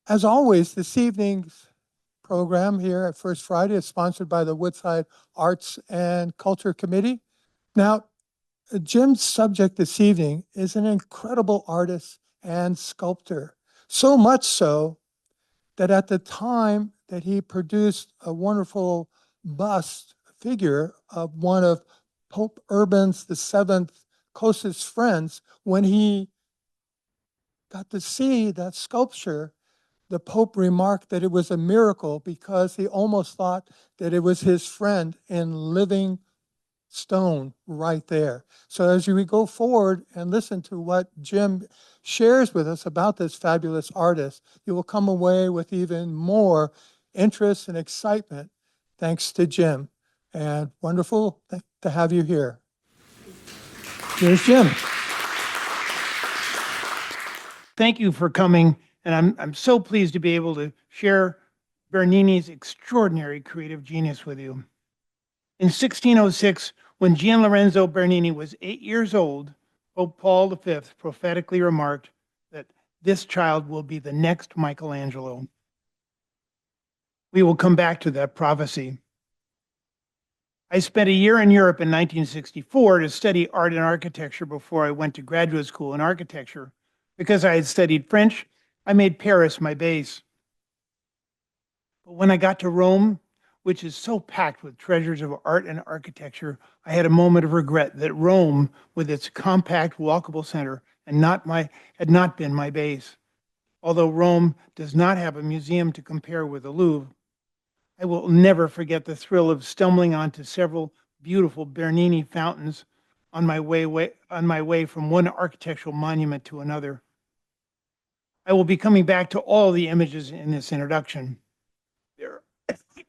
As always, this evening's program here at First Friday is sponsored by the Woodside Arts and Culture Committee. Now, Jim's subject this evening is an incredible artist and sculptor, so much so that at the time that he produced a wonderful bust figure of one of Pope Urban's the seventh closest friends, when he got to see that sculpture, the Pope remarked that it was a miracle because he almost thought that it was his friend in living stone right there. So as we go forward and listen to what Jim shares with us about this fabulous artist, you will come away with even more interest and excitement thanks to Jim. And wonderful to have you here. Here's Jim. Thank you for coming, and I'm so pleased to be able to share Bernini's extraordinary creative genius with you. In 1606, when Gian Lorenzo Bernini was 8 years old, Pope Paul V prophetically remarked that this child will be the next Michelangelo. We will come back to that prophecy. I spent a year in Europe in 1964 to study art and architecture before I went to graduate school in architecture. Because I had studied French, I made Paris my base. But when I got to Rome, which is so packed with treasures of art and architecture, I had a moment of regret that Rome, with its compact, walkable center, had not been my base. Although Rome does not have a museum to compare with the Louvre, I will never forget the thrill of stumbling onto several beautiful Bernini fountains on my way from one architectural monument to another. I will be coming back to all the images in this introduction.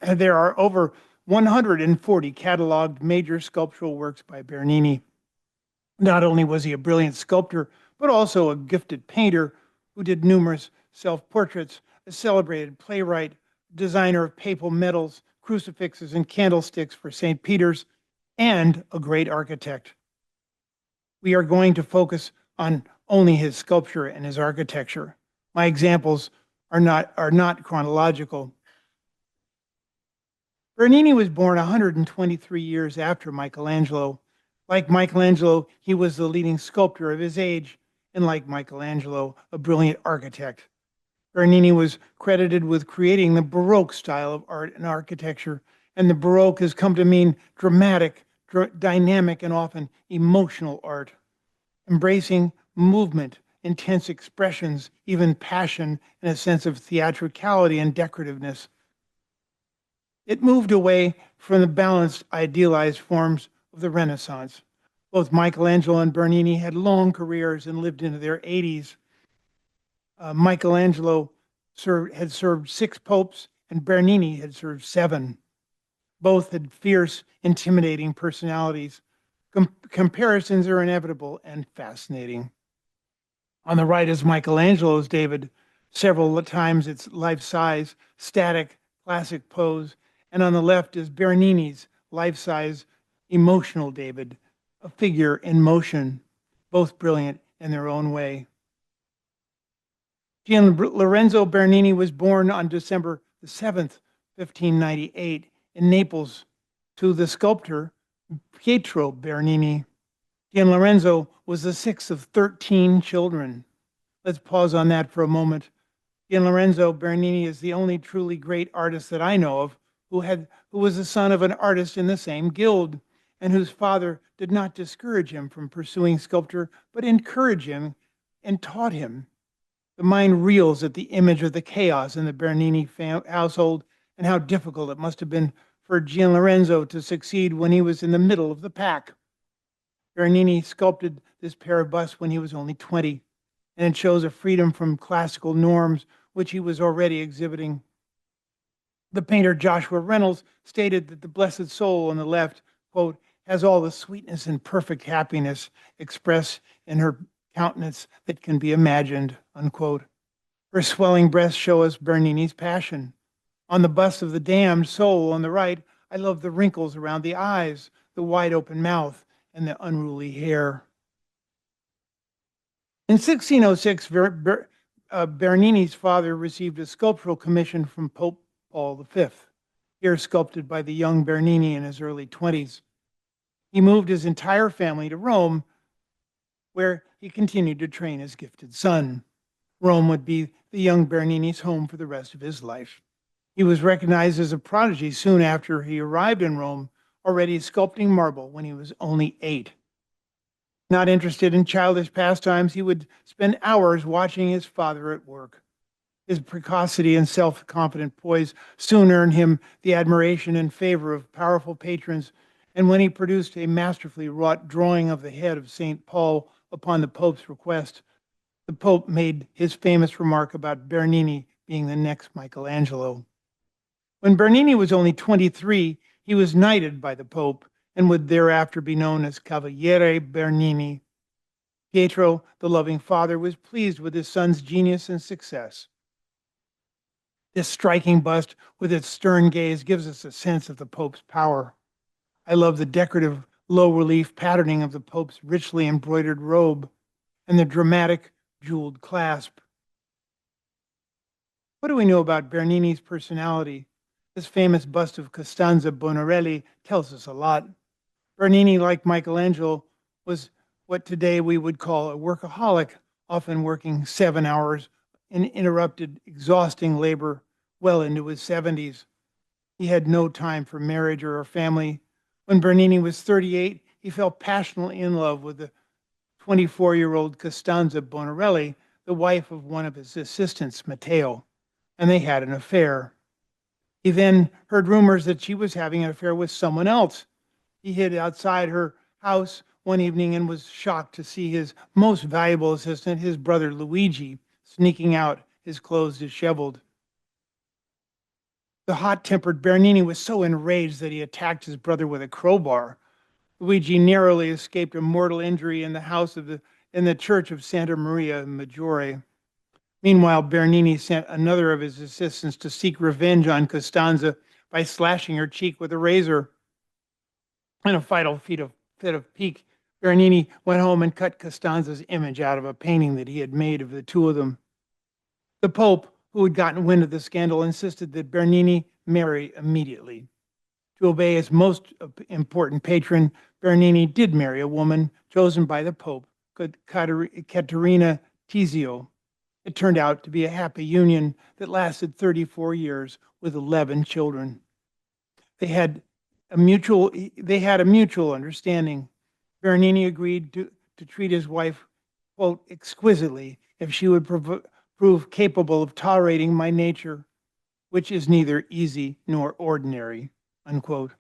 There are over 140 cataloged major sculptural works by Bernini. Not only was he a brilliant sculptor, but also a gifted painter who did numerous self-portraits, a celebrated playwright, designer of papal medals, crucifixes, and candlesticks for St. Peter's, and a great architect. We are going to focus on only his sculpture and his architecture. My examples are not chronological. Bernini was born 123 years after Michelangelo. Like Michelangelo, he was the leading sculptor of his age, and like Michelangelo, a brilliant architect. Bernini was credited with creating the Baroque style of art and architecture, and the Baroque has come to mean dramatic, dynamic, and often emotional art, embracing movement, intense expressions, even passion, and a sense of theatricality and decorativeness. It moved away from the balanced, idealized forms of the Renaissance. Both Michelangelo and Bernini had long careers and lived into their 80s. Michelangelo had served 6 popes, and Bernini had served 7. Both had fierce, intimidating personalities. Comparisons are inevitable and fascinating. On the right is Michelangelo's David, several times its life-size, static, classic pose, and on the left is Bernini's life-size, emotional David, a figure in motion, both brilliant in their own way. Gian Lorenzo Bernini was born on December the 7th, 1598, in Naples, to the sculptor Pietro Bernini. Gian Lorenzo was the 6th of 13 children. Let's pause on that for a moment. Gian Lorenzo Bernini is the only truly great artist that I know of who was the son of an artist in the same guild, and whose father did not discourage him from pursuing sculpture, but encouraged him and taught him. The mind reels at the image of the chaos in the Bernini household and how difficult it must have been for Gian Lorenzo to succeed when he was in the middle of the pack. Bernini sculpted this pair of busts when he was only 20, and it shows a freedom from classical norms which he was already exhibiting. The painter Joshua Reynolds stated that the Blessed Soul on the left, quote, has all the sweetness and perfect happiness expressed in her countenance that can be imagined, unquote. Her swelling breasts show us Bernini's passion. On the bust of the damned soul on the right, I love the wrinkles around the eyes, the wide open mouth, and the unruly hair. In 1606, Bernini's father received a sculptural commission from Pope Paul V, here sculpted by the young Bernini in his early 20s. He moved his entire family to Rome, where he continued to train his gifted son. Rome would be the young Bernini's home for the rest of his life. He was recognized as a prodigy soon after he arrived in Rome, already sculpting marble when he was only 8. Not interested in childish pastimes, he would spend hours watching his father at work. His precocity and self-confident poise soon earned him the admiration and favor of powerful patrons, and when he produced a masterfully wrought drawing of the head of St. Paul upon the Pope's request, the Pope made his famous remark about Bernini being the next Michelangelo. When Bernini was only 23, he was knighted by the Pope and would thereafter be known as Cavaliere Bernini. Pietro, the loving father, was pleased with his son's genius and success. This striking bust with its stern gaze gives us a sense of the Pope's power. I love the decorative low-relief patterning of the Pope's richly embroidered robe and the dramatic jeweled clasp. What do we know about Bernini's personality? This famous bust of Costanza Bonarelli tells us a lot. Bernini, like Michelangelo, was what today we would call a workaholic, often working 7 hours in interrupted, exhausting labor well into his 70s. He had no time for marriage or a family. When Bernini was 38, he fell passionately in love with the 24-year-old Costanza Bonarelli, the wife of one of his assistants, Matteo, and they had an affair. He then heard rumors that she was having an affair with someone else. He hid outside her house one evening and was shocked to see his most valuable assistant, his brother Luigi, sneaking out, his clothes disheveled. The hot-tempered Bernini was so enraged that he attacked his brother with a crowbar. Luigi narrowly escaped a mortal injury in the church of Santa Maria Maggiore. Meanwhile, Bernini sent another of his assistants to seek revenge on Costanza by slashing her cheek with a razor. In a fatal fit of pique, Bernini went home and cut Costanza's image out of a painting that he had made of the two of them. The Pope, who had gotten wind of the scandal, insisted that Bernini marry immediately. To obey his most important patron, Bernini did marry a woman chosen by the Pope, Caterina Tizio. It turned out to be a happy union that lasted 34 years with 11 children. They had a mutual understanding. Bernini agreed to treat his wife, quote, exquisitely if she would prove capable of tolerating my nature, which is neither easy nor ordinary, unquote.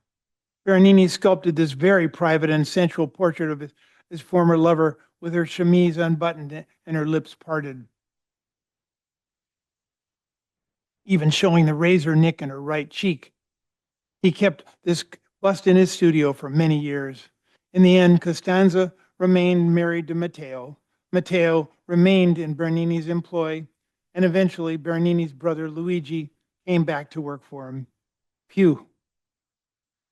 Bernini sculpted this very private and sensual portrait of his former lover with her chemise unbuttoned and her lips parted, even showing the razor nick in her right cheek. He kept this bust in his studio for many years. In the end, Costanza remained married to Matteo. Matteo remained in Bernini's employ, and eventually Bernini's brother Luigi came back to work for him. Phew.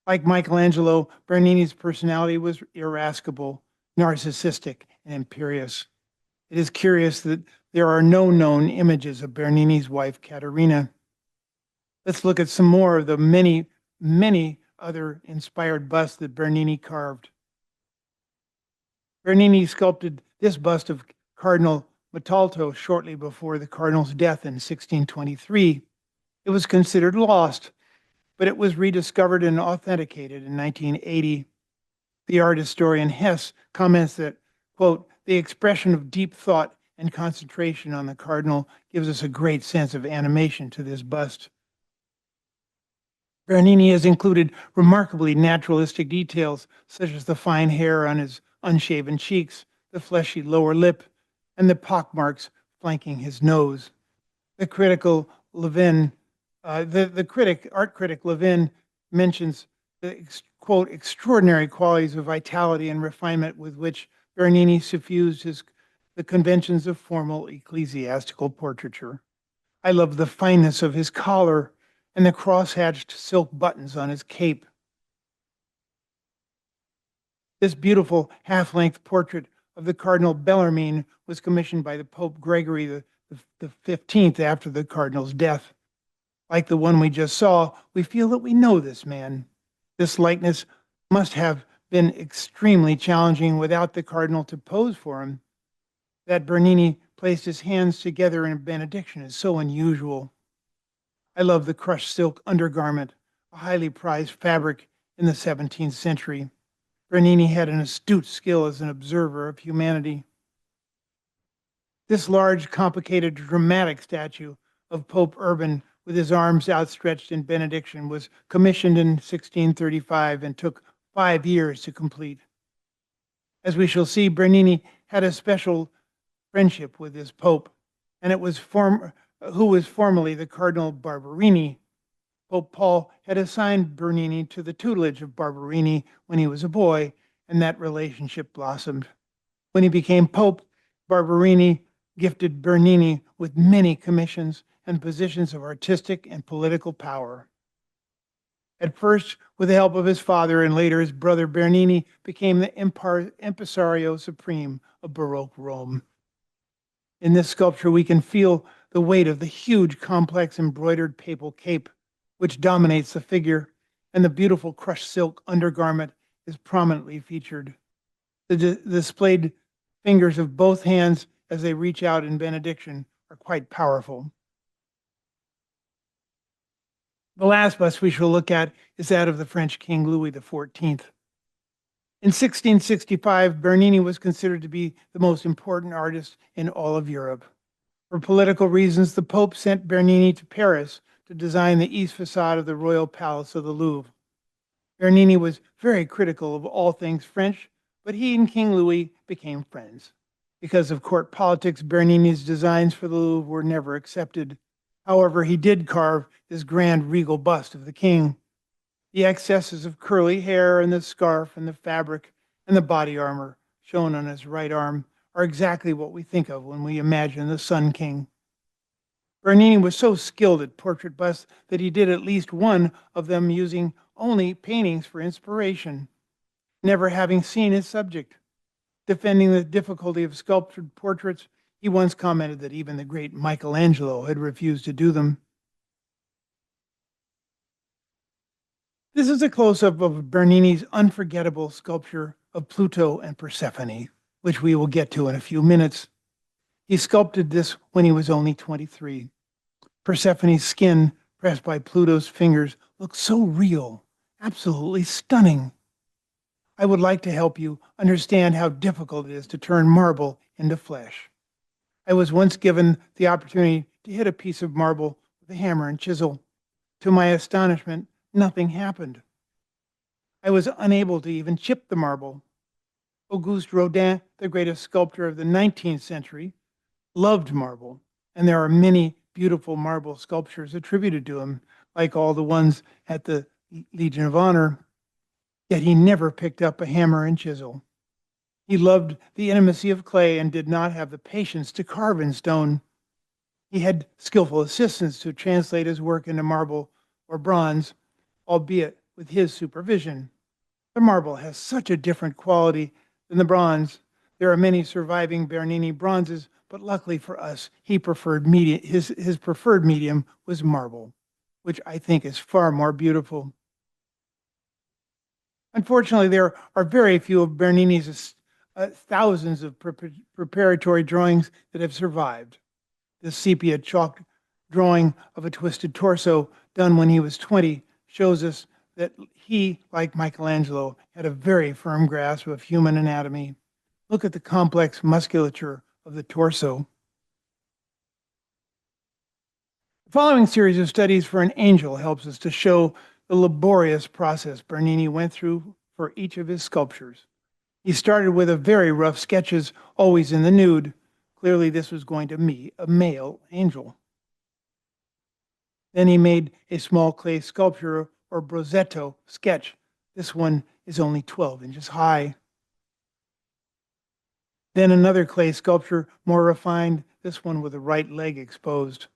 Like Michelangelo, Bernini's personality was irascible, narcissistic, and imperious. It is curious that there are no known images of Bernini's wife, Caterina. Let's look at some more of the many, many other inspired busts that Bernini carved. Bernini sculpted this bust of Cardinal Montalto shortly before the cardinal's death in 1623. It was considered lost, but it was rediscovered and authenticated in 1980. The art historian Hess comments that, quote, the expression of deep thought and concentration on the cardinal gives us a great sense of animation to this bust. Bernini has included remarkably naturalistic details, such as the fine hair on his unshaven cheeks, the fleshy lower lip, and the pockmarks flanking his nose. The art critic Levin mentions the, quote, extraordinary qualities of vitality and refinement with which Bernini suffused the conventions of formal ecclesiastical portraiture. I love the fineness of his collar and the cross-hatched silk buttons on his cape. This beautiful half-length portrait of the Cardinal Bellarmine was commissioned by the Pope Gregory the 15th after the cardinal's death. Like the one we just saw, we feel that we know this man. This likeness must have been extremely challenging without the cardinal to pose for him. That Bernini placed his hands together in a benediction is so unusual. I love the crushed silk undergarment, a highly prized fabric in the 17th century. Bernini had an astute skill as an observer of humanity. This large, complicated, dramatic statue of Pope Urban with his arms outstretched in benediction was commissioned in 1635 and took 5 years to complete. As we shall see, Bernini had a special friendship with his pope, and it was who was formerly the Cardinal Barberini. Pope Paul had assigned Bernini to the tutelage of Barberini when he was a boy, and that relationship blossomed. When he became Pope, Barberini gifted Bernini with many commissions and positions of artistic and political power. At first, with the help of his father and later his brother, Bernini became the impresario supreme of Baroque Rome. In this sculpture, we can feel the weight of the huge, complex embroidered papal cape, which dominates the figure, and the beautiful crushed silk undergarment is prominently featured. The displayed fingers of both hands as they reach out in benediction are quite powerful. The last bust we shall look at is that of the French King Louis XIV. In 1665, Bernini was considered to be the most important artist in all of Europe. For political reasons, the Pope sent Bernini to Paris to design the east facade of the Royal Palace of the Louvre. Bernini was very critical of all things French, but he and King Louis became friends. Because of court politics, Bernini's designs for the Louvre were never accepted. However, he did carve this grand regal bust of the king. The excesses of curly hair and the scarf and the fabric and the body armor shown on his right arm are exactly what we think of when we imagine the Sun King. Bernini was so skilled at portrait busts that he did at least one of them using only paintings for inspiration, never having seen his subject. Defending the difficulty of sculptured portraits, he once commented that even the great Michelangelo had refused to do them. This is a close-up of Bernini's unforgettable sculpture of Pluto and Persephone, which we will get to in a few minutes. He sculpted this when he was only 23. Persephone's skin, pressed by Pluto's fingers, looked so real, absolutely stunning. I would like to help you understand how difficult it is to turn marble into flesh. I was once given the opportunity to hit a piece of marble with a hammer and chisel. To my astonishment, nothing happened. I was unable to even chip the marble. Auguste Rodin, the greatest sculptor of the 19th century, loved marble, and there are many beautiful marble sculptures attributed to him, like all the ones at the Legion of Honor, yet he never picked up a hammer and chisel. He loved the intimacy of clay and did not have the patience to carve in stone. He had skillful assistants to translate his work into marble or bronze, albeit with his supervision. The marble has such a different quality than the bronze. There are many surviving Bernini bronzes, but luckily for us, his preferred medium was marble, which I think is far more beautiful. Unfortunately, there are very few of Bernini's thousands of preparatory drawings that have survived. The sepia chalk drawing of a twisted torso done when he was 20 shows us that he, like Michelangelo, had a very firm grasp of human anatomy. Look at the complex musculature of the torso. The following series of studies for an angel helps us to show the laborious process Bernini went through for each of his sculptures. He started with a very rough sketches, always in the nude. Clearly, this was going to be a male angel. Then he made a small clay sculpture or bozzetto sketch. This one is only 12 inches high. Then another clay sculpture, more refined, this one with the right leg exposed.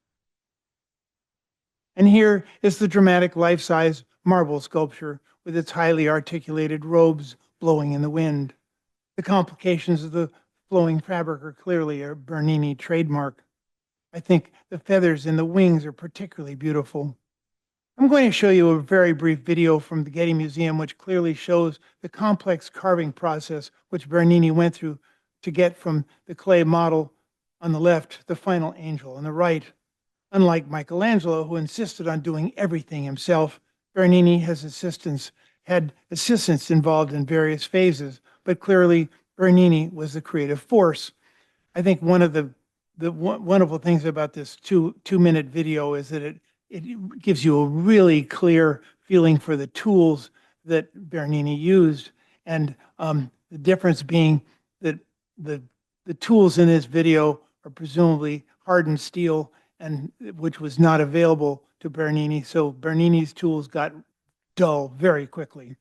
And here is the dramatic life-size marble sculpture with its highly articulated robes blowing in the wind. The complications of the flowing fabric are clearly a Bernini trademark. I think the feathers and the wings are particularly beautiful. I'm going to show you a very brief video from the Getty Museum, which clearly shows the complex carving process which Bernini went through to get from the clay model on the left, the final angel on the right. Unlike Michelangelo, who insisted on doing everything himself, Bernini had assistants involved in various phases, but clearly Bernini was the creative force. I think one of the wonderful things about this two-minute video is that it gives you a really clear feeling for the tools that Bernini used, and the difference being that the tools in this video are presumably hardened steel, and which was not available to Bernini. So Bernini's tools got dull very quickly.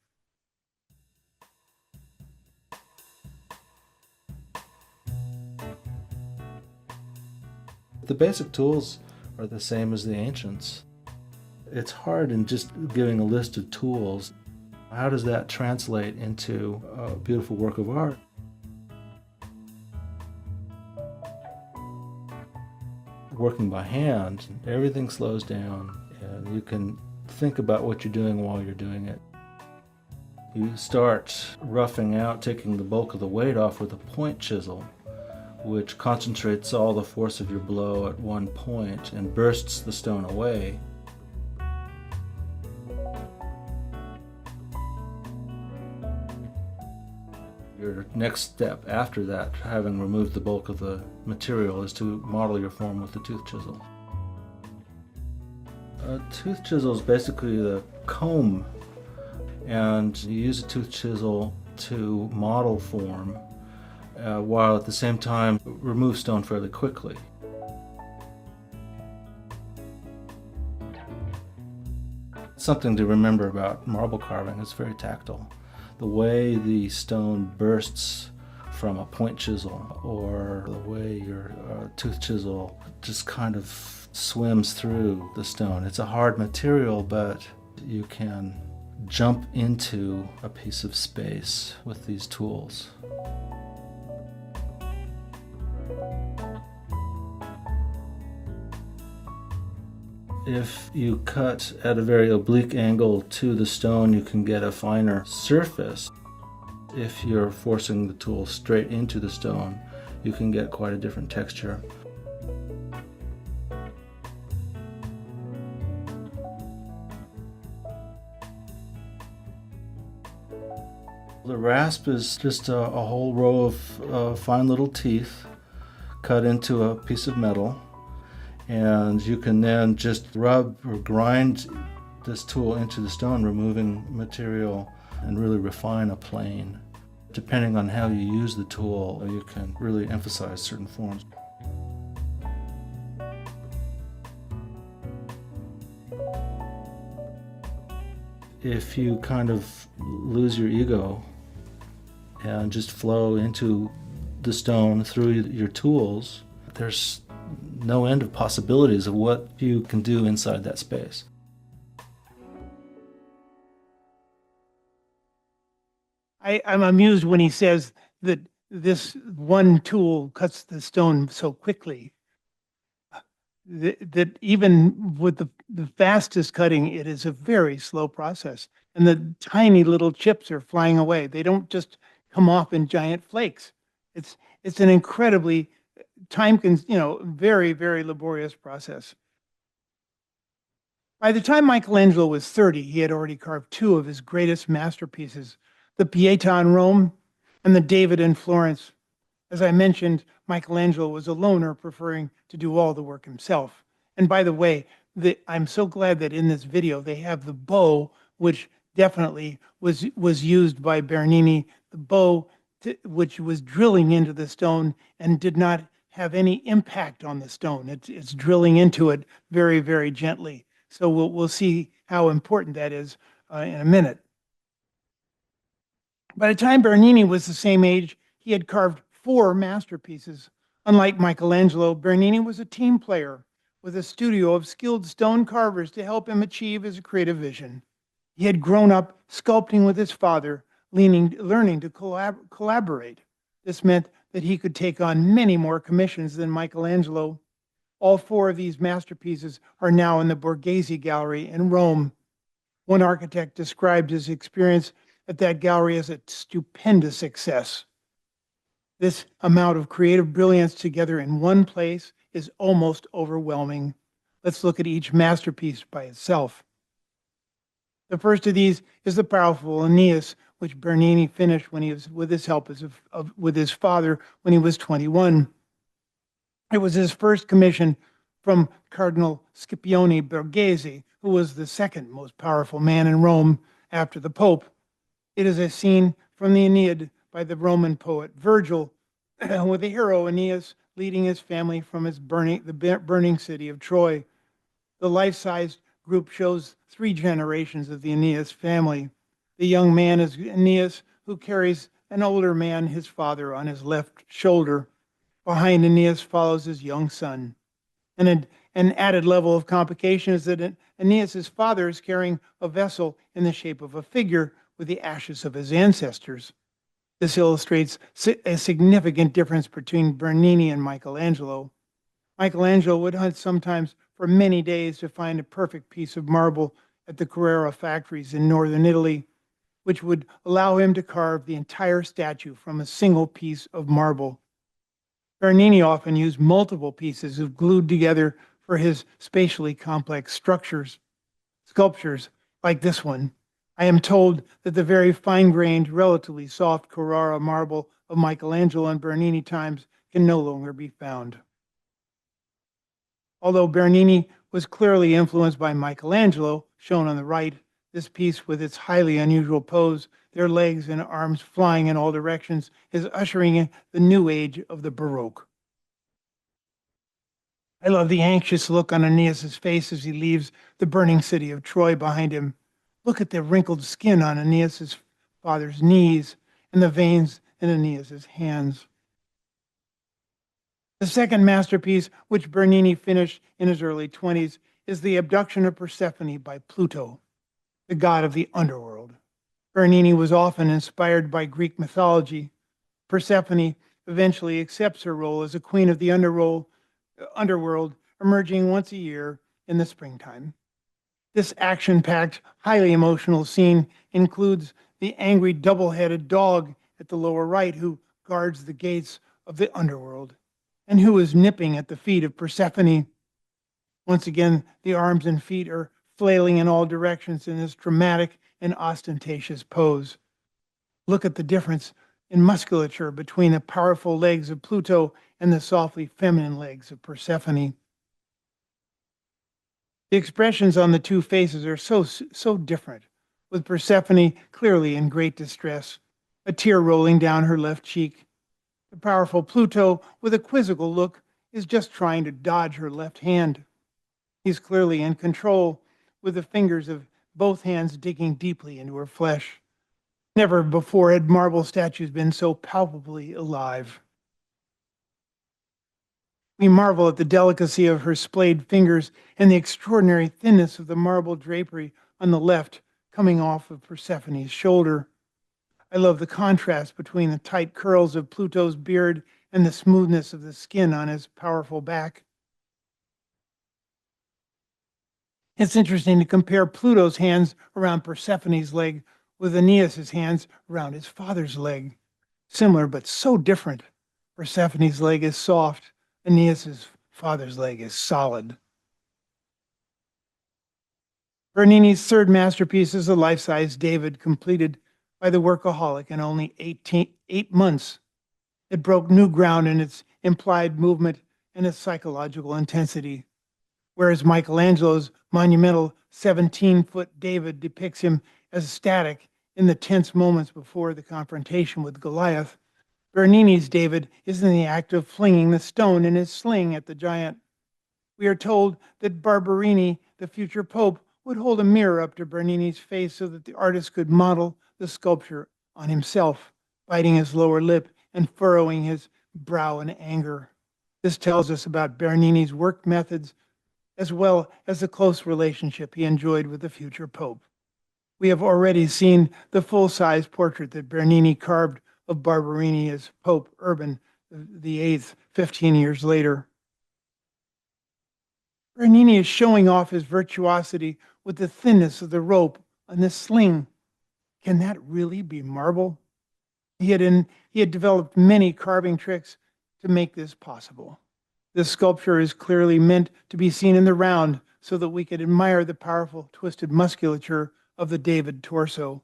The basic tools are the same as the ancients. It's hard in just giving a list of tools. How does that translate into a beautiful work of art? Working by hand, everything slows down, and you can think about what you're doing while you're doing it. You start roughing out, taking the bulk of the weight off with a point chisel, which concentrates all the force of your blow at one point and bursts the stone away. Your next step after that, having removed the bulk of the material, is to model your form with the tooth chisel. A tooth chisel is basically the comb, and you use a tooth chisel to model form, while at the same time remove stone fairly quickly. Something to remember about marble carving, it's very tactile. The way the stone bursts from a point chisel, or the way your tooth chisel just kind of swims through the stone. It's a hard material, but you can jump into a piece of space with these tools. If you cut at a very oblique angle to the stone, you can get a finer surface. If you're forcing the tool straight into the stone, you can get quite a different texture. The rasp is just a whole row of fine little teeth cut into a piece of metal. And you can then just rub or grind this tool into the stone, removing material, and really refine a plane. Depending on how you use the tool, you can really emphasize certain forms. If you kind of lose your ego and just flow into the stone through your tools, there's no end of possibilities of what you can do inside that space. I'm amused when he says that this one tool cuts the stone so quickly that even with the fastest cutting, it is a very slow process. And the tiny little chips are flying away. They don't just come off in giant flakes. It's an incredibly very, very laborious process. By the time Michelangelo was 30, he had already carved two of his greatest masterpieces, the Pietà in Rome and the David in Florence. As I mentioned, Michelangelo was a loner, preferring to do all the work himself. And by the way, I'm so glad that in this video they have the bow, which definitely was used by Bernini, the bow which was drilling into the stone and did not have any impact on the stone. It's drilling into it very, very gently. So we'll see how important that is in a minute. By the time Bernini was the same age, he had carved 4 masterpieces. Unlike Michelangelo, Bernini was a team player with a studio of skilled stone carvers to help him achieve his creative vision. He had grown up sculpting with his father, learning to collaborate. This meant that he could take on many more commissions than Michelangelo. All four of these masterpieces are now in the Borghese Gallery in Rome. One architect described his experience at that gallery as a stupendous success. This amount of creative brilliance together in one place is almost overwhelming. Let's look at each masterpiece by itself. The first of these is the powerful Aeneas, which Bernini finished when he was with his help with his father when he was 21. It was his first commission from Cardinal Scipione Borghese, who was the second most powerful man in Rome after the Pope. It is a scene from the Aeneid by the Roman poet Virgil, with the hero Aeneas leading his family from the burning city of Troy. The life-sized group shows 3 generations of the Aeneas family. The young man is Aeneas, who carries an older man, his father, on his left shoulder. Behind Aeneas follows his young son. And an added level of complication is that Aeneas' father is carrying a vessel in the shape of a figure with the ashes of his ancestors. This illustrates a significant difference between Bernini and Michelangelo. Michelangelo would hunt sometimes for many days to find a perfect piece of marble at the Carrara factories in northern Italy, which would allow him to carve the entire statue from a single piece of marble. Bernini often used multiple pieces glued together for his spatially complex sculptures like this one. I am told that the very fine-grained, relatively soft Carrara marble of Michelangelo and Bernini times can no longer be found. Although Bernini was clearly influenced by Michelangelo, shown on the right, this piece with its highly unusual pose, their legs and arms flying in all directions, is ushering in the new age of the Baroque. I love the anxious look on Aeneas' face as he leaves the burning city of Troy behind him. Look at the wrinkled skin on Aeneas' father's knees and the veins in Aeneas' hands. The second masterpiece, which Bernini finished in his early 20s, is The Abduction of Persephone by Pluto, the god of the underworld. Bernini was often inspired by Greek mythology. Persephone eventually accepts her role as a queen of the underworld, emerging once a year in the springtime. This action-packed, highly emotional scene includes the angry double-headed dog at the lower right who guards the gates of the underworld and who is nipping at the feet of Persephone. Once again, the arms and feet are flailing in all directions in this dramatic and ostentatious pose. Look at the difference in musculature between the powerful legs of Pluto and the softly feminine legs of Persephone. The expressions on the two faces are so different, with Persephone clearly in great distress, a tear rolling down her left cheek. The powerful Pluto, with a quizzical look, is just trying to dodge her left hand. He's clearly in control, with the fingers of both hands digging deeply into her flesh. Never before had marble statues been so palpably alive. We marvel at the delicacy of her splayed fingers and the extraordinary thinness of the marble drapery on the left coming off of Persephone's shoulder. I love the contrast between the tight curls of Pluto's beard and the smoothness of the skin on his powerful back. It's interesting to compare Pluto's hands around Persephone's leg with Aeneas' hands around his father's leg. Similar, but so different. Persephone's leg is soft. Aeneas' father's leg is solid. Bernini's third masterpiece is the life-size David, completed by the workaholic in only 8 months. It broke new ground in its implied movement and its psychological intensity. Whereas Michelangelo's monumental 17-foot David depicts him as static in the tense moments before the confrontation with Goliath, Bernini's David is in the act of flinging the stone in his sling at the giant. We are told that Barberini, the future pope, would hold a mirror up to Bernini's face so that the artist could model the sculpture on himself, biting his lower lip and furrowing his brow in anger. This tells us about Bernini's work methods as well as the close relationship he enjoyed with the future pope. We have already seen the full-size portrait that Bernini carved of Barberini as Pope Urban VIII 15 years later. Bernini is showing off his virtuosity with the thinness of the rope on this sling. Can that really be marble? He had developed many carving tricks to make this possible. This sculpture is clearly meant to be seen in the round so that we could admire the powerful twisted musculature of the David torso.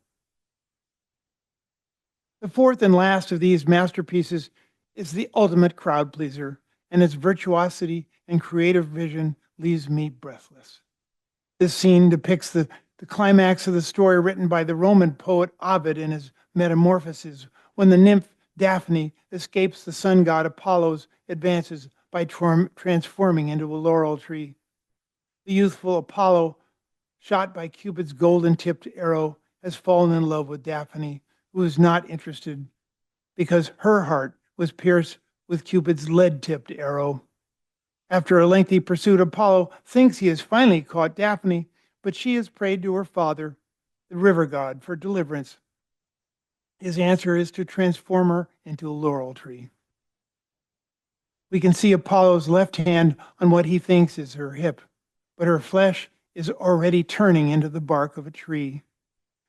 The fourth and last of these masterpieces is the ultimate crowd pleaser, and its virtuosity and creative vision leaves me breathless. This scene depicts the climax of the story written by the Roman poet Ovid in his Metamorphoses, when the nymph Daphne escapes the sun god Apollo's advances by transforming into a laurel tree. The youthful Apollo, shot by Cupid's golden-tipped arrow, has fallen in love with Daphne, who is not interested because her heart was pierced with Cupid's lead-tipped arrow. After a lengthy pursuit, Apollo thinks he has finally caught Daphne, but she has prayed to her father, the river god, for deliverance. His answer is to transform her into a laurel tree. We can see Apollo's left hand on what he thinks is her hip, but her flesh is already turning into the bark of a tree.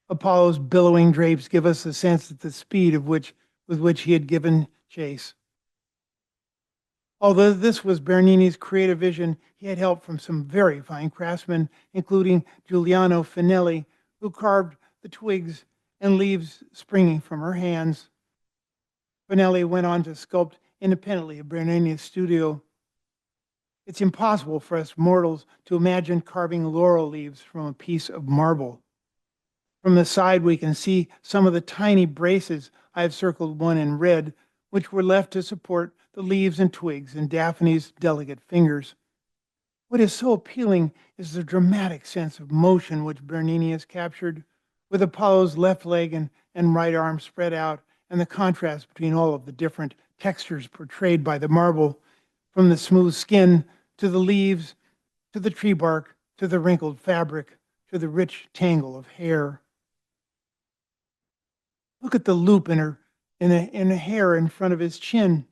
Apollo's billowing drapes give us a sense of the speed with which he had given chase. Although this was Bernini's creative vision, he had help from some very fine craftsmen, including Giuliano Finelli, who carved the twigs and leaves springing from her hands. Finelli went on to sculpt independently at Bernini's studio. It's impossible for us mortals to imagine carving laurel leaves from a piece of marble. From the side, we can see some of the tiny braces. I have circled one in red, which were left to support the leaves and twigs in Daphne's delicate fingers. What is so appealing is the dramatic sense of motion which Bernini has captured, with Apollo's left leg and right arm spread out, and the contrast between all of the different textures portrayed by the marble, from the smooth skin to the leaves, to the tree bark, to the wrinkled fabric, to the rich tangle of hair. Look at the loop in the hair in front of his chin.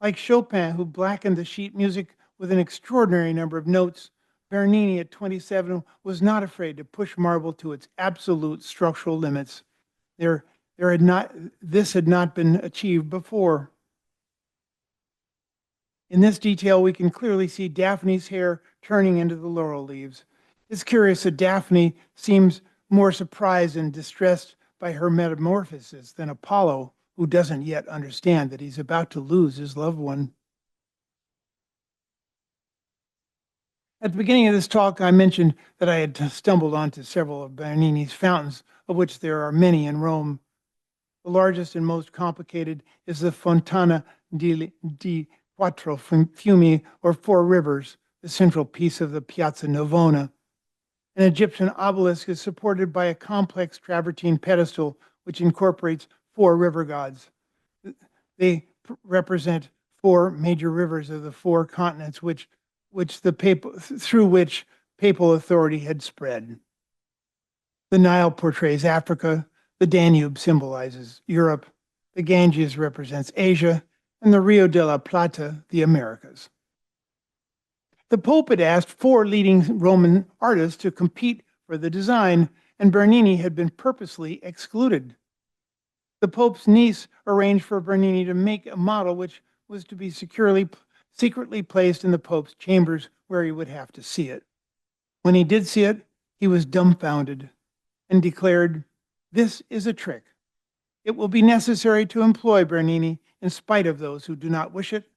Like Chopin, who blackened the sheet music with an extraordinary number of notes, Bernini at 27 was not afraid to push marble to its absolute structural limits. This had not been achieved before. In this detail, we can clearly see Daphne's hair turning into the laurel leaves. It's curious that Daphne seems more surprised and distressed by her metamorphosis than Apollo, who doesn't yet understand that he's about to lose his loved one. At the beginning of this talk, I mentioned that I had stumbled onto several of Bernini's fountains, of which there are many in Rome. The largest and most complicated is the Fontana di Quattro Fiumi, or Four Rivers, the central piece of the Piazza Navona. An Egyptian obelisk is supported by a complex travertine pedestal which incorporates four river gods. They represent four major rivers of the four continents through which papal authority had spread. The Nile portrays Africa, the Danube symbolizes Europe, the Ganges represents Asia, and the Rio de la Plata, the Americas. The Pope had asked four leading Roman artists to compete for the design, and Bernini had been purposely excluded. The Pope's niece arranged for Bernini to make a model which was to be secretly placed in the Pope's chambers, where he would have to see it. When he did see it, he was dumbfounded and declared, "This is a trick. It will be necessary to employ Bernini in spite of those who do not wish it,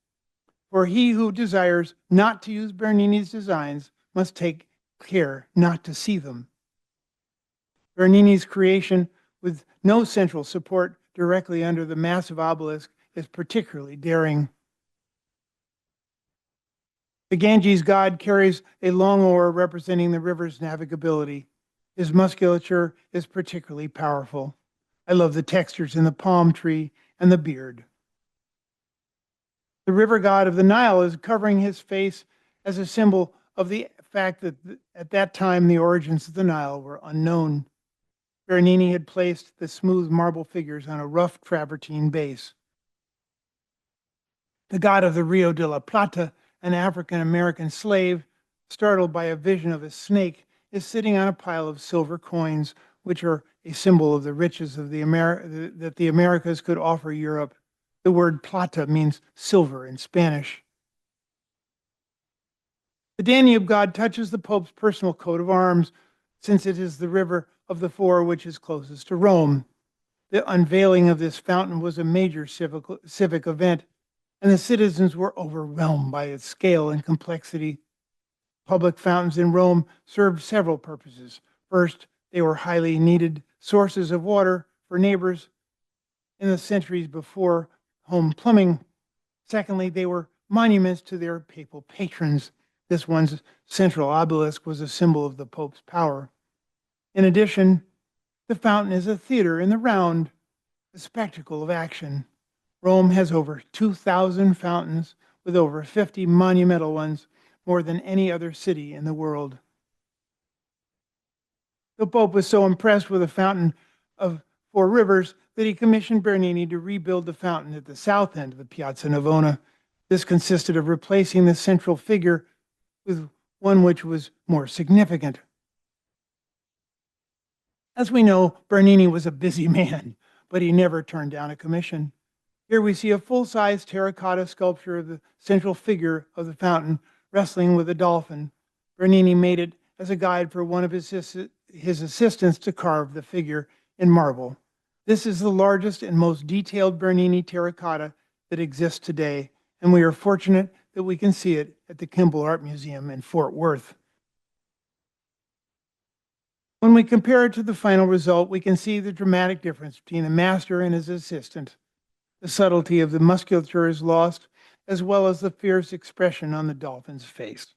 for he who desires not to use Bernini's designs must take care not to see them." Bernini's creation, with no central support directly under the massive obelisk, is particularly daring. The Ganges god carries a long oar representing the river's navigability. His musculature is particularly powerful. I love the textures in the palm tree and the beard. The river god of the Nile is covering his face as a symbol of the fact that at that time the origins of the Nile were unknown. Bernini had placed the smooth marble figures on a rough travertine base. The god of the Rio de la Plata, an African-American slave, startled by a vision of a snake, is sitting on a pile of silver coins, which are a symbol of the riches of that the Americas could offer Europe. The word plata means silver in Spanish. The Danube god touches the Pope's personal coat of arms, since it is the river of the four which is closest to Rome. The unveiling of this fountain was a major civic event, and the citizens were overwhelmed by its scale and complexity. Public fountains in Rome served several purposes. First, they were highly needed sources of water for neighbors in the centuries before home plumbing. Secondly, they were monuments to their papal patrons. This one's central obelisk was a symbol of the Pope's power. In addition, the fountain is a theater in the round, a spectacle of action. Rome has over 2,000 fountains, with over 50 monumental ones, more than any other city in the world. The Pope was so impressed with the fountain of Four Rivers that he commissioned Bernini to rebuild the fountain at the south end of the Piazza Navona. This consisted of replacing the central figure with one which was more significant. As we know, Bernini was a busy man, but he never turned down a commission. Here we see a full-size terracotta sculpture of the central figure of the fountain wrestling with a dolphin. Bernini made it as a guide for one of his assistants to carve the figure in marble. This is the largest and most detailed Bernini terracotta that exists today, and we are fortunate that we can see it at the Kimball Art Museum in Fort Worth. When we compare it to the final result, we can see the dramatic difference between the master and his assistant. The subtlety of the musculature is lost, as well as the fierce expression on the dolphin's face.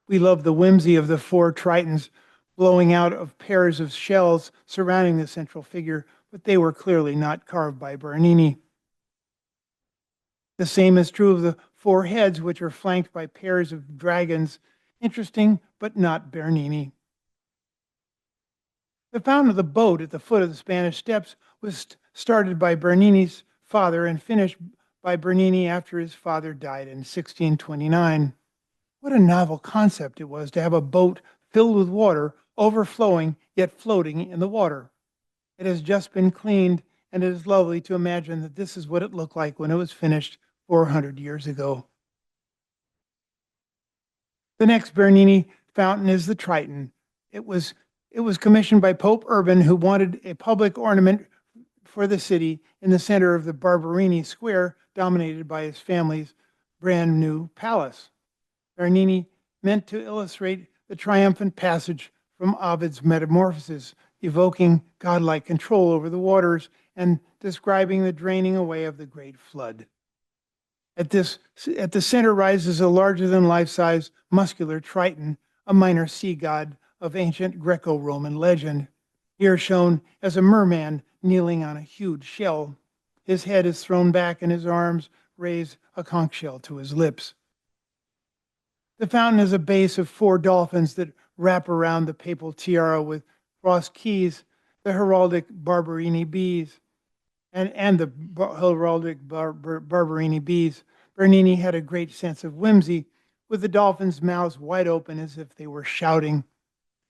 We love the whimsy of the four tritons blowing out of pairs of shells surrounding the central figure, but they were clearly not carved by Bernini. The same is true of the four heads, which are flanked by pairs of dragons. Interesting, but not Bernini. The fountain of the boat at the foot of the Spanish Steps was started by Bernini's father and finished by Bernini after his father died in 1629. What a novel concept it was to have a boat filled with water, overflowing, yet floating in the water. It has just been cleaned, and it is lovely to imagine that this is what it looked like when it was finished 400 years ago. The next Bernini fountain is the Triton. It was commissioned by Pope Urban, who wanted a public ornament for the city in the center of the Barberini Square, dominated by his family's brand new palace. Bernini meant to illustrate the triumphant passage from Ovid's Metamorphoses, evoking godlike control over the waters and describing the draining away of the great flood. At the center rises a larger-than-life-size muscular Triton, a minor sea god of ancient Greco-Roman legend, here shown as a merman kneeling on a huge shell. His head is thrown back and his arms raise a conch shell to his lips. The fountain is a base of four dolphins that wrap around the papal tiara with crossed keys, the heraldic Barberini bees, and the heraldic Barberini bees. Bernini had a great sense of whimsy, with the dolphins' mouths wide open as if they were shouting.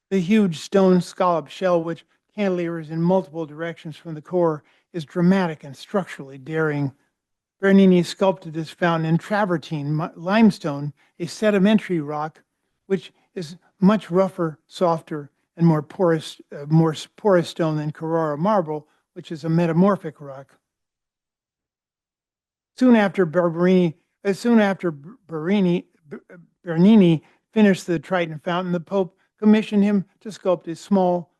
The huge stone scallop shell, which cantilevers in multiple directions from the core, is dramatic and structurally daring. Bernini sculpted this fountain in travertine limestone, a sedimentary rock, which is much rougher, softer, and more porous stone than Carrara marble, which is a metamorphic rock. Soon after Bernini finished the Triton fountain, the Pope commissioned him to sculpt a small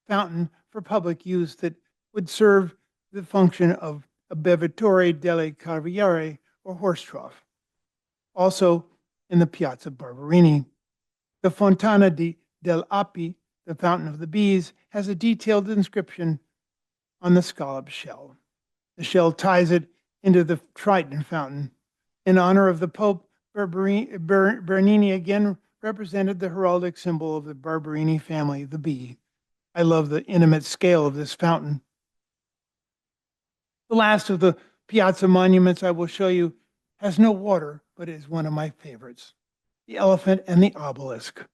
fountain for public use that would serve the function of a bevatore delle Cavaliere, or horse trough. Also in the Piazza Barberini, the Fontana del Api, the Fountain of the Bees, has a detailed inscription on the scallop shell. The shell ties it into the Triton fountain. In honor of the Pope, Bernini again represented the heraldic symbol of the Barberini family, the bee. I love the intimate scale of this fountain. The last of the Piazza monuments I will show you has no water, but is one of my favorites. the elephant and the obelisk.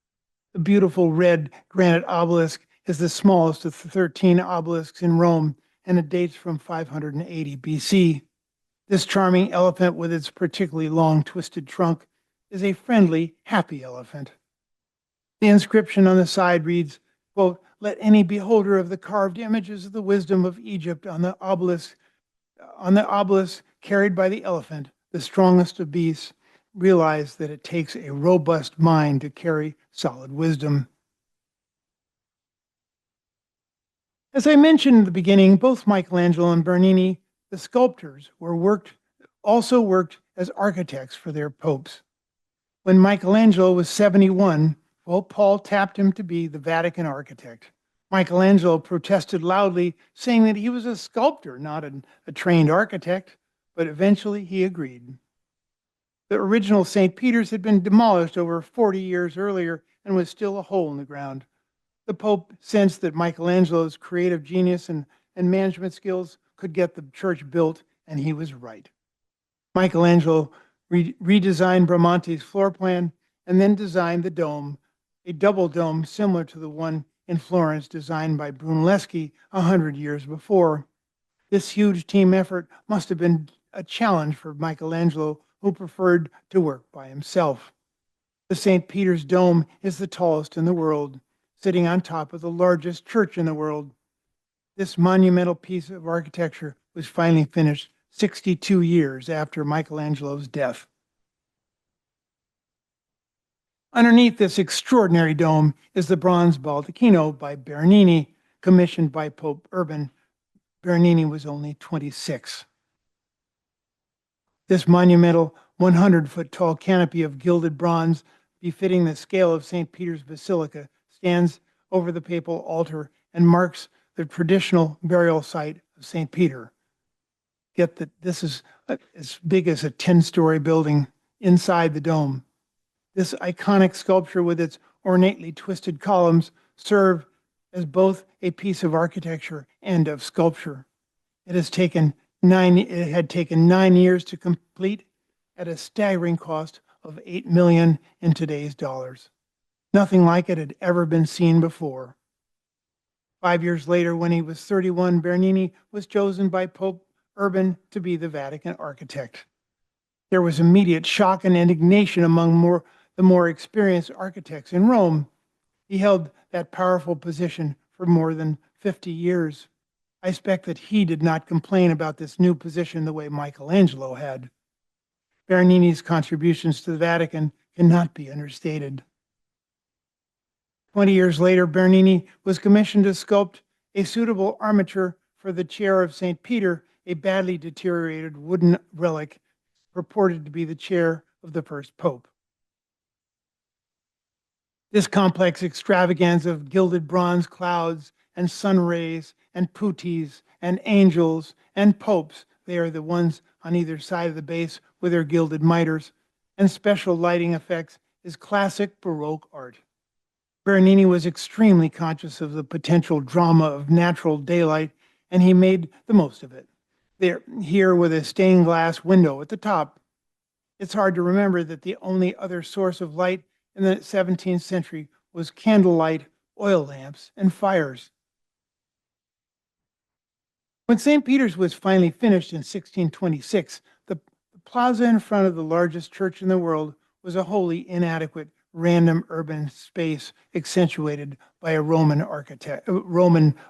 The beautiful red granite obelisk is the smallest of the 13 obelisks in Rome, and it dates from 580 BC. This charming elephant, with its particularly long, twisted trunk, is a friendly, happy elephant. The inscription on the side reads, quote, "Let any beholder of the carved images of the wisdom of Egypt on the obelisk carried by the elephant, the strongest of beasts, realize that it takes a robust mind to carry solid wisdom." As I mentioned in the beginning, both Michelangelo and Bernini, the sculptors, also worked as architects for their popes. When Michelangelo was 71, Pope Paul tapped him to be the Vatican architect. Michelangelo protested loudly, saying that he was a sculptor, not a trained architect, but eventually he agreed. The original St. Peter's had been demolished over 40 years earlier and was still a hole in the ground. The Pope sensed that Michelangelo's creative genius and management skills could get the church built, and he was right. Michelangelo redesigned Bramante's floor plan and then designed the dome, a double dome similar to the one in Florence designed by Brunelleschi 100 years before. This huge team effort must have been a challenge for Michelangelo, who preferred to work by himself. The St. Peter's Dome is the tallest in the world, sitting on top of the largest church in the world. This monumental piece of architecture was finally finished 62 years after Michelangelo's death. Underneath this extraordinary dome is the bronze baldacchino by Bernini, commissioned by Pope Urban. Bernini was only 26. This monumental 100-foot tall canopy of gilded bronze, befitting the scale of St. Peter's Basilica, stands over the papal altar and marks the traditional burial site of St. Peter. Get that this is as big as a 10-story building inside the dome. This iconic sculpture with its ornately twisted columns serve as both a piece of architecture and of sculpture. It had taken 9 years to complete at a staggering cost of $8 million in today's dollars. Nothing like it had ever been seen before. 5 years later, when he was 31, Bernini was chosen by Pope Urban to be the Vatican architect. There was immediate shock and indignation among the more experienced architects in Rome. He held that powerful position for more than 50 years. I expect that he did not complain about this new position the way Michelangelo had. Bernini's contributions to the Vatican cannot be understated. 20 years later, Bernini was commissioned to sculpt a suitable armature for the chair of St. Peter, a badly deteriorated wooden relic purported to be the chair of the first pope. This complex extravaganza of gilded bronze clouds and sun rays and putis and angels and popes, they are the ones on either side of the base with their gilded mitres, and special lighting effects, is classic Baroque art. Bernini was extremely conscious of the potential drama of natural daylight, and he made the most of it. Here with a stained glass window at the top. It's hard to remember that the only other source of light in the 17th century was candlelight, oil lamps, and fires. When St. Peter's was finally finished in 1626, the plaza in front of the largest church in the world was a wholly inadequate random urban space accentuated by a Roman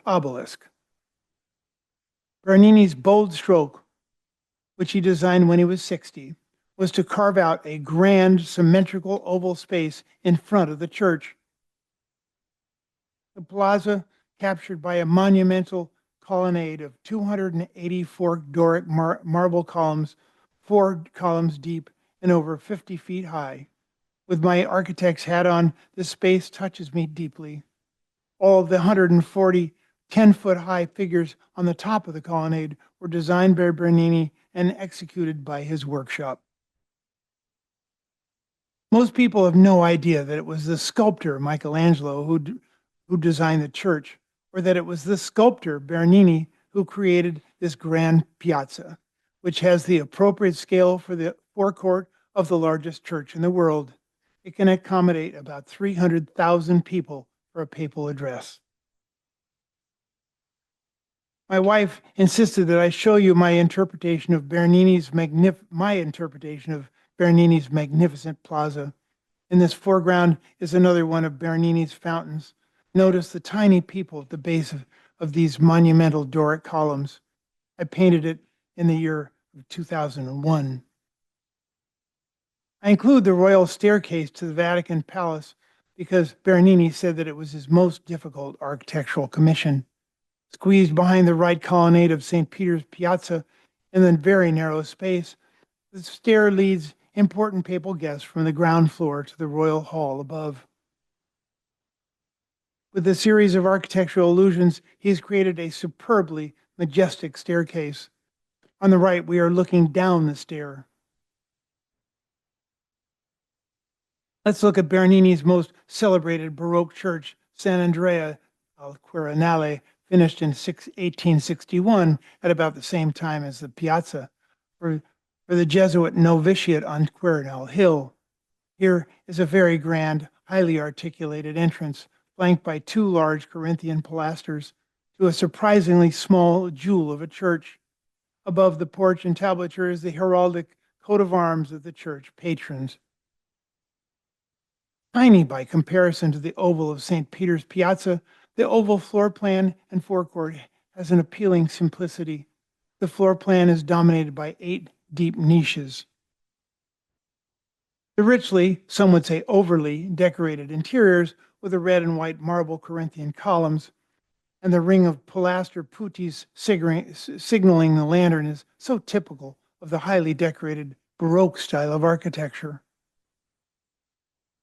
obelisk. Bernini's bold stroke, which he designed when he was 60, was to carve out a grand symmetrical oval space in front of the church. The plaza, captured by a monumental colonnade of 284 Doric marble columns, 4 columns deep and over 50 feet high. With my architect's hat on, this space touches me deeply. All of the 140 10-foot-high figures on the top of the colonnade were designed by Bernini and executed by his workshop. Most people have no idea that it was the sculptor Michelangelo who designed the church, or that it was the sculptor Bernini who created this grand piazza, which has the appropriate scale for the forecourt of the largest church in the world. It can accommodate about 300,000 people for a papal address. My wife insisted that I show you my interpretation of Bernini's magnificent plaza. In this foreground is another one of Bernini's fountains. Notice the tiny people at the base of these monumental Doric columns. I painted it in the year of 2001. I include the royal staircase to the Vatican Palace because Bernini said that it was his most difficult architectural commission. Squeezed behind the right colonnade of St. Peter's Piazza in the very narrow space, the stair leads important papal guests from the ground floor to the royal hall above. With a series of architectural illusions, he has created a superbly majestic staircase. On the right, we are looking down the stair. Let's look at Bernini's most celebrated Baroque church, San Andrea al Quirinale, finished in 1861 at about the same time as the Piazza for the Jesuit novitiate on Quirinal Hill. Here is a very grand, highly articulated entrance, flanked by two large Corinthian pilasters, to a surprisingly small jewel of a church. Above the porch and tablature is the heraldic coat of arms of the church patrons. Tiny by comparison to the oval of St. Peter's Piazza, the oval floor plan and forecourt has an appealing simplicity. The floor plan is dominated by 8 deep niches. The richly, some would say overly, decorated interiors with the red and white marble Corinthian columns and the ring of pilaster putti signaling the lantern is so typical of the highly decorated Baroque style of architecture.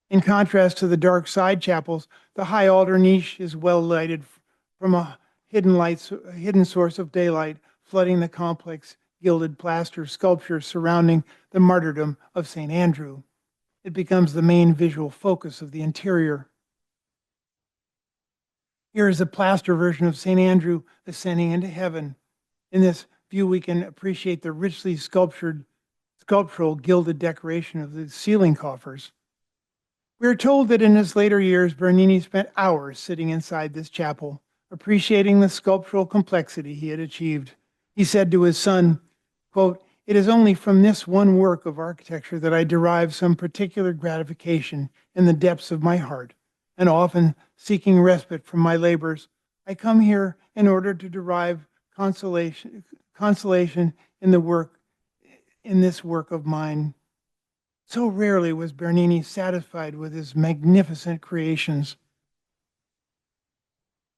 In contrast to the dark side chapels, the high altar niche is well lighted from a hidden source of daylight, flooding the complex gilded plaster sculpture surrounding the martyrdom of St. Andrew. It becomes the main visual focus of the interior. Here is a plaster version of St. Andrew ascending into heaven. In this view, we can appreciate the richly sculptural gilded decoration of the ceiling coffers. We are told that in his later years, Bernini spent hours sitting inside this chapel, appreciating the sculptural complexity he had achieved. He said to his son, quote, "It is only from this one work of architecture that I derive some particular gratification in the depths of my heart, and often seeking respite from my labors, I come here in order to derive consolation in this work of mine." So rarely was Bernini satisfied with his magnificent creations.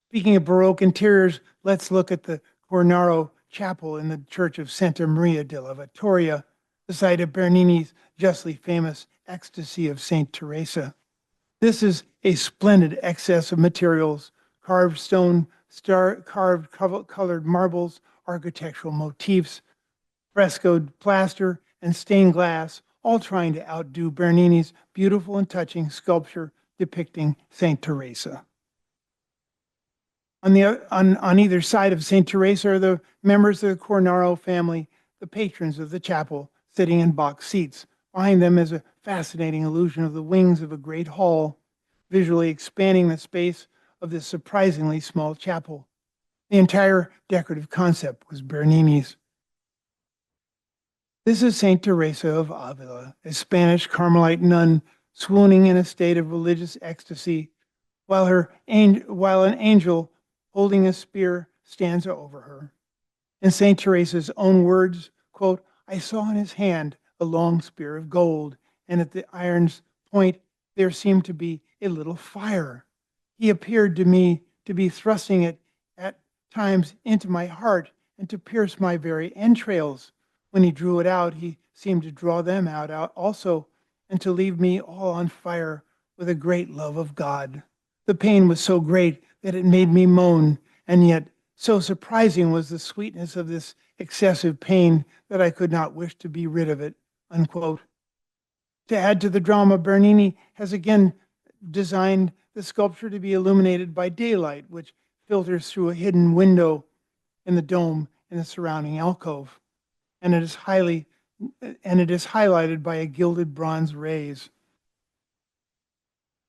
Speaking of Baroque interiors, let's look at the Cornaro Chapel in the Church of Santa Maria della Vittoria, the site of Bernini's justly famous Ecstasy of Saint Teresa. This is a splendid excess of materials, carved stone, carved colored marbles, architectural motifs, frescoed plaster, and stained glass, all trying to outdo Bernini's beautiful and touching sculpture depicting Saint Teresa. On either side of Saint Teresa are the members of the Cornaro family, the patrons of the chapel, sitting in box seats. Behind them is a fascinating illusion of the wings of a great hall, visually expanding the space of this surprisingly small chapel. The entire decorative concept was Bernini's. This is Saint Teresa of Avila, a Spanish Carmelite nun swooning in a state of religious ecstasy, while an angel holding a spear stands over her. In Saint Teresa's own words, quote, "I saw in his hand a long spear of gold, and at the iron's point there seemed to be a little fire. He appeared to me to be thrusting it at times into my heart and to pierce my very entrails. When he drew it out, he seemed to draw them out also, and to leave me all on fire with a great love of God. The pain was so great that it made me moan, and yet so surprising was the sweetness of this excessive pain that I could not wish to be rid of it," unquote. To add to the drama, Bernini has again designed the sculpture to be illuminated by daylight, which filters through a hidden window in the dome in the surrounding alcove. And it is highlighted by a gilded bronze raise.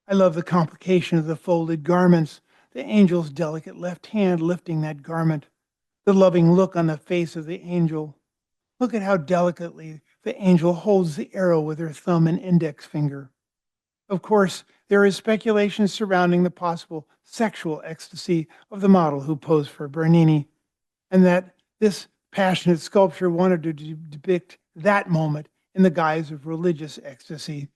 I love the complication of the folded garments, the angel's delicate left hand lifting that garment, the loving look on the face of the angel. Look at how delicately the angel holds the arrow with her thumb and index finger. Of course, there is speculation surrounding the possible sexual ecstasy of the model who posed for Bernini, and that this passionate sculpture wanted to depict that moment in the guise of religious ecstasy.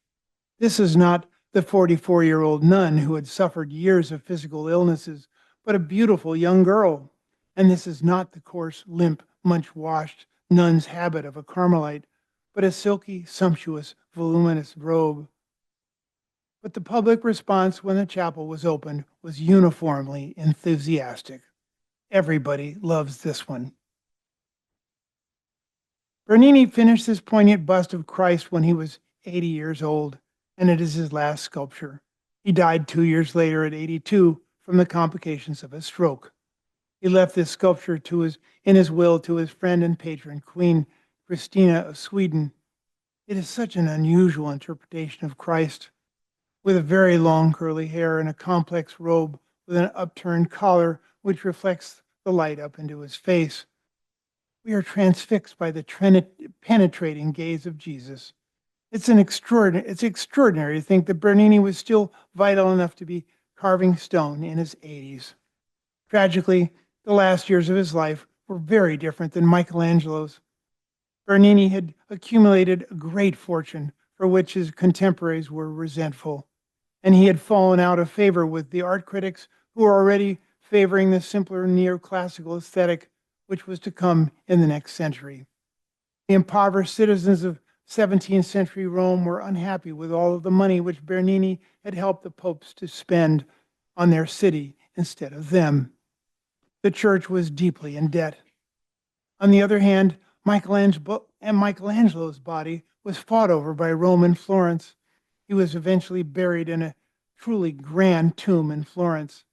This is not the 44-year-old nun who had suffered years of physical illnesses, but a beautiful young girl. And this is not the coarse, limp, much-washed nun's habit of a Carmelite, but a silky, sumptuous, voluminous robe. But the public response when the chapel was opened was uniformly enthusiastic. Everybody loves this one. Bernini finished this poignant bust of Christ when he was 80 years old, and it is his last sculpture. He died 2 years later at 82 from the complications of a stroke. He left this sculpture in his will to his friend and patron, Queen Christina of Sweden. It is such an unusual interpretation of Christ, with a very long curly hair and a complex robe with an upturned collar which reflects the light up into his face. We are transfixed by the penetrating gaze of Jesus. It's extraordinary to think that Bernini was still vital enough to be carving stone in his 80s. Tragically, the last years of his life were very different than Michelangelo's. Bernini had accumulated a great fortune for which his contemporaries were resentful, and he had fallen out of favor with the art critics who were already favoring the simpler neoclassical aesthetic which was to come in the next century. The impoverished citizens of 17th century Rome were unhappy with all of the money which Bernini had helped the popes to spend on their city instead of them. The church was deeply in debt. On the other hand, Michelangelo's body was fought over by Rome and Florence. He was eventually buried in a truly grand tomb in Florence.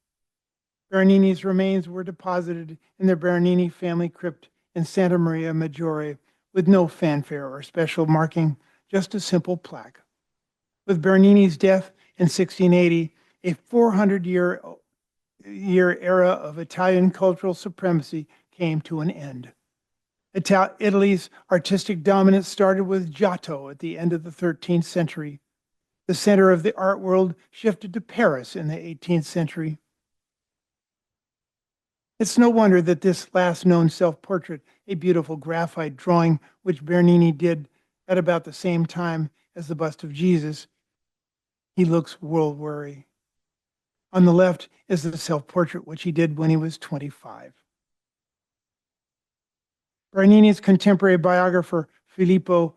Bernini's remains were deposited in the Bernini family crypt in Santa Maria Maggiore with no fanfare or special marking, just a simple plaque. With Bernini's death in 1680, a 400-year era of Italian cultural supremacy came to an end. Italy's artistic dominance started with Giotto at the end of the 13th century. The center of the art world shifted to Paris in the 18th century. It's no wonder that this last known self-portrait, a beautiful graphite drawing which Bernini did at about the same time as the bust of Jesus, he looks world-weary. On the left is the self-portrait which he did when he was 25. Bernini's contemporary biographer, Filippo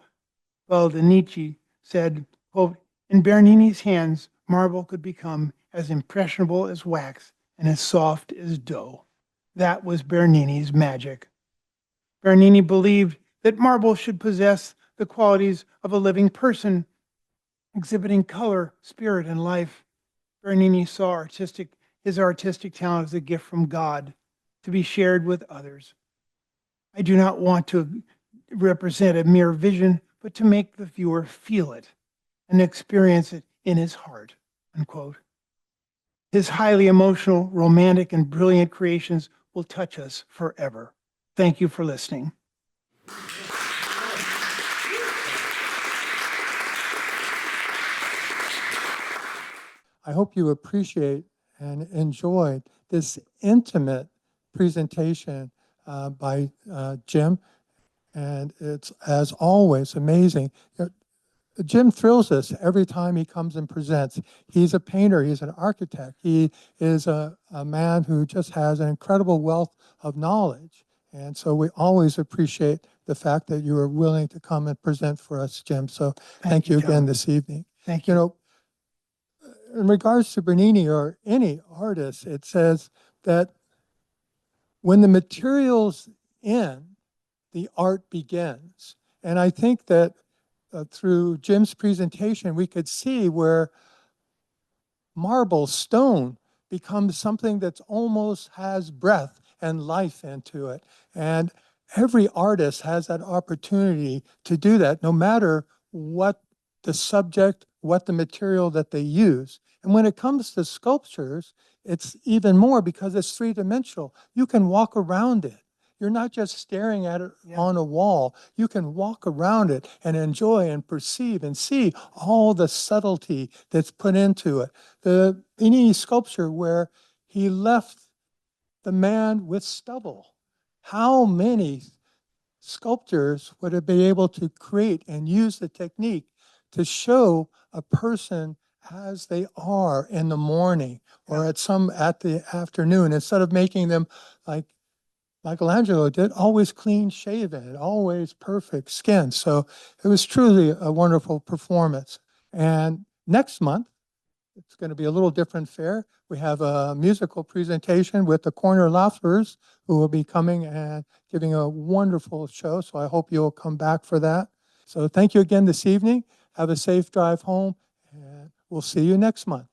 Baldinici, said, quote, "In Bernini's hands, marble could become as impressionable as wax and as soft as dough." That was Bernini's magic. Bernini believed that marble should possess the qualities of a living person, exhibiting color, spirit, and life. Bernini saw his artistic talent as a gift from God to be shared with others. I do not want to represent a mere vision, but to make the viewer feel it and experience it in his heart, unquote. His highly emotional, romantic, and brilliant creations will touch us forever. Thank you for listening. I hope you appreciate and enjoyed this intimate presentation by Jim, and it's, as always, amazing. Jim thrills us every time he comes and presents. He's a painter, he's an architect, he is a man who just has an incredible wealth of knowledge. And so we always appreciate the fact that you are willing to come and present for us, Jim. So thank you again this evening. Thank you. You know, in regards to Bernini or any artist, it says that when the material's in, the art begins. And I think that through Jim's presentation, we could see where marble, stone, becomes something that almost has breath and life into it. And every artist has that opportunity to do that, no matter what the subject, what the material that they use. And when it comes to sculptures, it's even more because it's three-dimensional. You can walk around it. You're not just staring at it Yeah. on a wall. You can walk around it and enjoy and perceive and see all the subtlety that's put into it. The Bernini sculpture where he left the man with stubble. How many sculptors would have been able to create and use the technique to show a person as they are in the morning or at the afternoon, instead of making them like Michelangelo did, always clean shaven, always perfect skin. So it was truly a wonderful performance. And next month, it's going to be a little different fare. We have a musical presentation with the Corner Laughers, who will be coming and giving a wonderful show. So I hope you'll come back for that. So thank you again this evening. Have a safe drive home, and we'll see you next month.